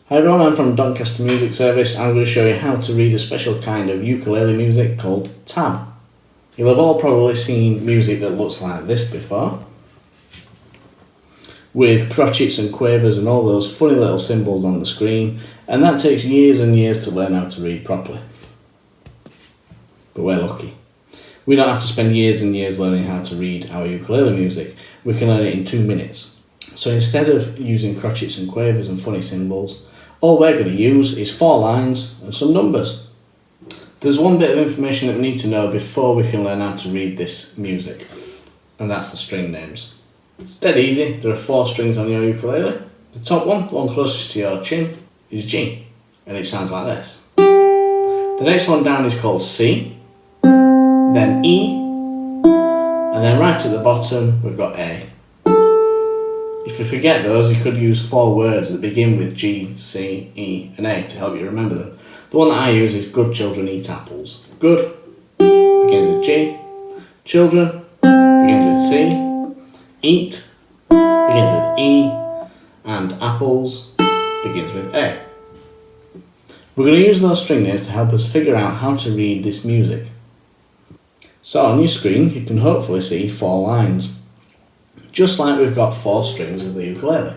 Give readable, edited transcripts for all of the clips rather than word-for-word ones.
Hi everyone, I'm from Doncaster Music Service. I'm going to show you how to read a special kind of ukulele music called tab. You'll have all probably seen music that looks like this before, with crotchets and quavers and all those funny little symbols on the screen, and that takes years and years to learn how to read properly. But we're lucky. We don't have to spend years and years learning how to read our ukulele music. We can learn it in 2 minutes. So instead of using crotchets and quavers and funny symbols, all we're going to use is 4 lines and some numbers. There's one bit of information that we need to know before we can learn how to read this music, and that's the string names. It's dead easy. There are 4 strings on your ukulele. The top one, the one closest to your chin, is G, and it sounds like this. The next one down is called C, then E, and then right at the bottom we've got A. If you forget those, you could use 4 words that begin with G, C, E and A to help you remember them. The one that I use is good children eat apples. Good begins with G, children begins with C, eat begins with E, and apples begins with A. We're going to use those string names to help us figure out how to read this music. So on your screen you can hopefully see 4 lines, just like we've got 4 strings of the ukulele.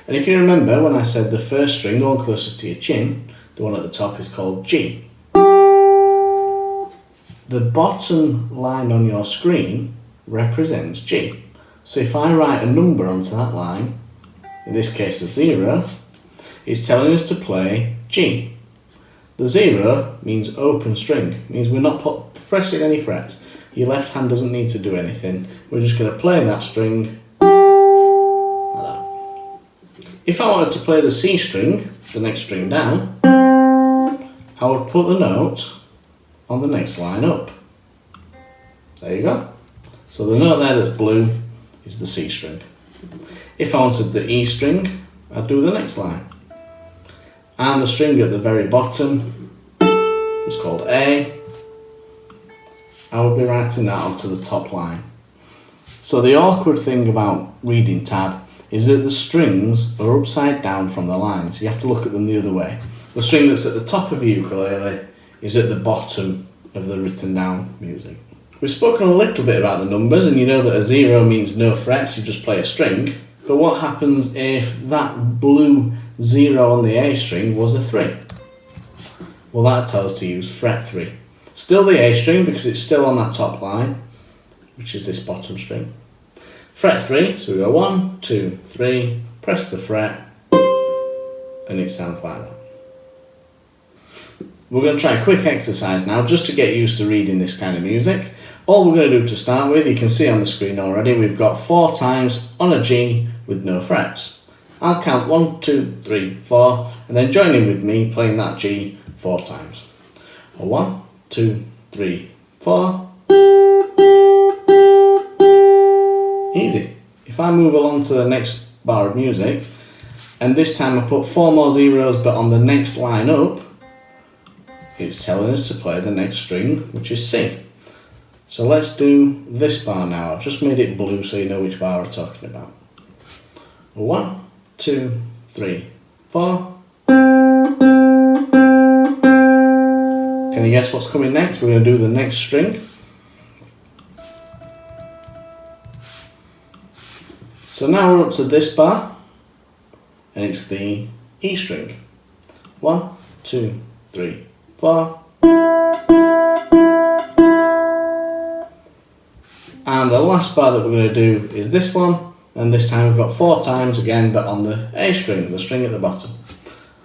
And if you remember when I said the first string, the one closest to your chin, the one at the top, is called G. The bottom line on your screen represents G. So if I write a number onto that line, in this case a 0, it's telling us to play G. The 0 means open string, means we're not pressing any frets. Your left hand doesn't need to do anything. We're just going to play that string like that. If I wanted to play the C string, the next string down, I would put the note on the next line up. There you go. So the note there that's blue is the C string. If I wanted the E string, I'd do the next line. And the string at the very bottom was called A. I would be writing that onto the top line. So the awkward thing about reading tab is that the strings are upside down from the lines. You have to look at them the other way. The string that's at the top of your ukulele is at the bottom of the written down music. We've spoken a little bit about the numbers, and you know that a 0 means no frets, you just play a string. But what happens if that blue 0 on the A string was a 3? Well, that tells us to use fret 3. Still the A string because it's still on that top line, which is this bottom string. Fret 3, so we go 1, 2, 3, press the fret, and it sounds like that. We're going to try a quick exercise now just to get used to reading this kind of music. All we're going to do to start with, you can see on the screen already, we've got 4 times on a G with no frets. I'll count 1, 2, 3, 4, and then join in with me playing that G 4 times. 1, 2, 3, 4. Easy. If I move along to the next bar of music, and this time I put 4 more zeros but on the next line up, it's telling us to play the next string, which is C. So let's do this bar now. I've just made it blue so you know which bar we're talking about. 1, 2, 3, 4. Can you guess what's coming next? We're going to do the next string. So now we're up to this bar, and it's the E string. 1, 2, 3, 4. And the last bar that we're going to do is this one, and this time we've got 4 times again, but on the A string, the string at the bottom.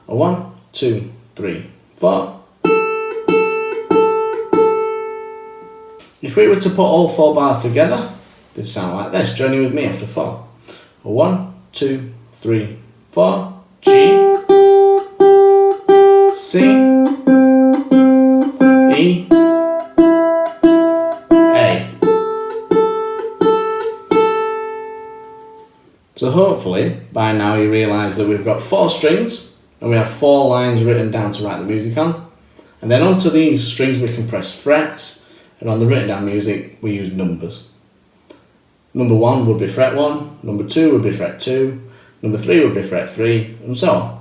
1, 2, 3, 4. If we were to put all 4 bars together, they'd sound like this. Join in with me after 4. 1, 2, 3, 4. G, C, E, A. So hopefully by now you realise that we've got 4 strings and we have 4 lines written down to write the music on. And then onto these strings we can press frets. And on the written down music, we use numbers. Number 1 would be fret 1, number 2 would be fret 2, number 3 would be fret 3, and so on.